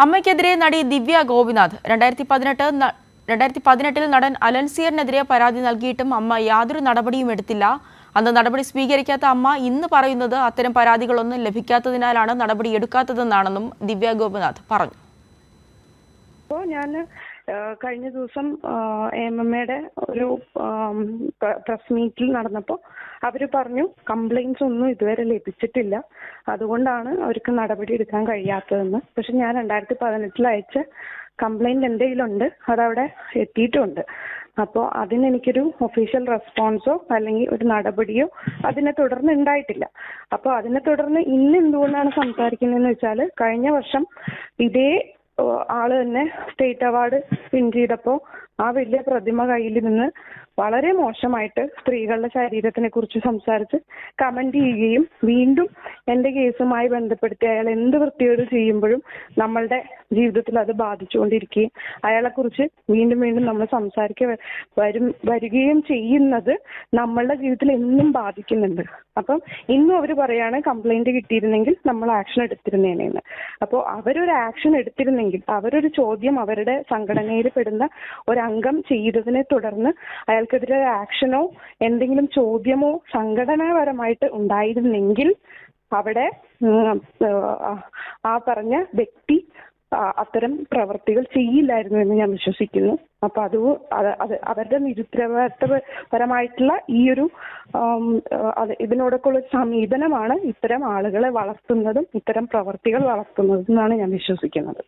അമ്മയ്ക്കെതിരെ നടി ദിവ്യ ഗോപിനാഥ് 2018 നടൻ അലൻസിയറിനെതിരെ പരാതി നൽകിയിട്ടും അമ്മ യാതൊരു നടപടിയും എടുത്തില്ല. അന്ന് നടപടി സ്വീകരിക്കാത്ത അമ്മ ഇന്ന് പറയുന്നത് അത്തരം പരാതികളൊന്നും ലഭിക്കാത്തതിനാലാണ് നടപടി എടുക്കാത്തതെന്നാണെന്നും ദിവ്യ ഗോപിനാഥ് പറഞ്ഞു. അപ്പോൾ ഞാൻ കഴിഞ്ഞ ദിവസം AMMയുടെ ഒരു പ്രസ് മീറ്റിൽ നടന്നപ്പോൾ അവർ പറഞ്ഞു കംപ്ലൈൻറ്റ്സ് ഒന്നും ഇതുവരെ ലഭിച്ചിട്ടില്ല, അതുകൊണ്ടാണ് അവർക്ക് നടപടി എടുക്കാൻ കഴിയാത്തതെന്ന്. പക്ഷെ ഞാൻ 2018 അയച്ച കംപ്ലൈൻറ്റ് എൻ്റെ കയ്യിലുണ്ട്, അതവിടെ എത്തിയിട്ടുമുണ്ട്. അപ്പോൾ അതിനെനിക്കൊരു ഒഫീഷ്യൽ റെസ്പോൺസോ അല്ലെങ്കിൽ ഒരു നടപടിയോ അതിനെ തുടർന്ന് ഉണ്ടായിട്ടില്ല. അപ്പോൾ അതിനെ തുടർന്ന് ഇന്ന് എന്തുകൊണ്ടാണ് സംസാരിക്കുന്നതെന്ന് വെച്ചാൽ, കഴിഞ്ഞ വർഷം ഇതേ ആള് തന്നെ സ്റ്റേറ്റ് അവാർഡ് വിൻ ചെയ്തപ്പോൾ ആ വലിയ പ്രതിമ കയ്യിൽ നിന്ന് വളരെ മോശമായിട്ട് സ്ത്രീകളുടെ ശരീരത്തിനെ കുറിച്ച് സംസാരിച്ച് കമന്റ് ചെയ്യുകയും വീണ്ടും എൻ്റെ കേസുമായി ബന്ധപ്പെടുത്തി അയാൾ എന്ത് വൃത്തികേട് ചെയ്യുമ്പോഴും നമ്മളുടെ ജീവിതത്തിൽ അത് ബാധിച്ചുകൊണ്ടിരിക്കുകയും അയാളെക്കുറിച്ച് വീണ്ടും വീണ്ടും നമ്മൾ വരികയും ചെയ്യുന്നത് നമ്മളുടെ ജീവിതത്തിൽ എന്നും ബാധിക്കുന്നുണ്ട്. അപ്പം ഇന്നും അവർ പറയാണ് കംപ്ലൈന്റ് കിട്ടിയിരുന്നെങ്കിൽ നമ്മൾ ആക്ഷൻ എടുത്തിരുന്നേനെന്ന്. അപ്പോൾ അവരൊരു ആക്ഷൻ എടുത്തിരുന്നെങ്കിൽ, അവരൊരു ചോദ്യം അവരുടെ സംഘടനയിൽ പെടുന്ന ഒരംഗം ചെയ്തതിനെ തുടർന്ന് അയാൾക്കെതിരെ ആക്ഷനോ എന്തെങ്കിലും ചോദ്യമോ സംഘടനാപരമായിട്ട് ഉണ്ടായിരുന്നെങ്കിൽ അവിടെ ആ പറഞ്ഞ വ്യക്തി അത്തരം പ്രവർത്തികൾ ചെയ്യില്ലായിരുന്നു എന്ന് ഞാൻ വിശ്വസിക്കുന്നു. അപ്പൊ അത് അവരുടെ നിരുത്തരവാദിത്തപരമായിട്ടുള്ള ഈ ഒരു ഇതിനോടൊക്കെയുള്ള ഒരു സമീപനമാണ് ഇത്തരം ആളുകളെ വളർത്തുന്നതും ഇത്തരം പ്രവർത്തികൾ വളർത്തുന്നതും എന്നാണ് ഞാൻ വിശ്വസിക്കുന്നത്.